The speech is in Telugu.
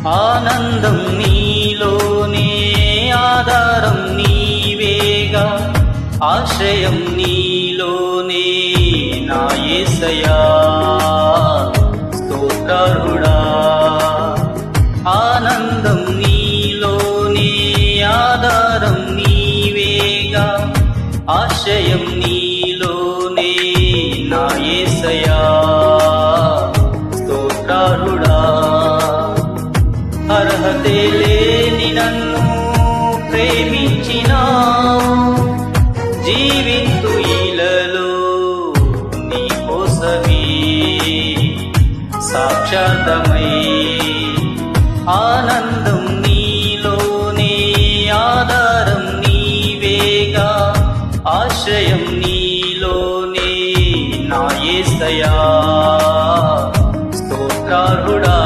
ఆనందం నీలోనే, ఆధారం నీవేగా, ఆశ్రయం నీలోనే నా యేసయ్యా. స్తోత్రార్హుడా, ఆనందం నీలోనే, ఆధారం నీవేగా, ఆశ్రయం నీలోనే నా యేసయ్యా. స్తోత్రార్హుడా, అర్హతే లేని నన్ను ప్రేమించినావు, జీవింతు ఇలలో నీ కోసమే సాక్షాత్తమై. ఆనందం నీలోనే, ఆధారం నీవేగా, ఆశ్రయం నీలోనే నా యేసయ్యా. స్తోత్రార్హుడా,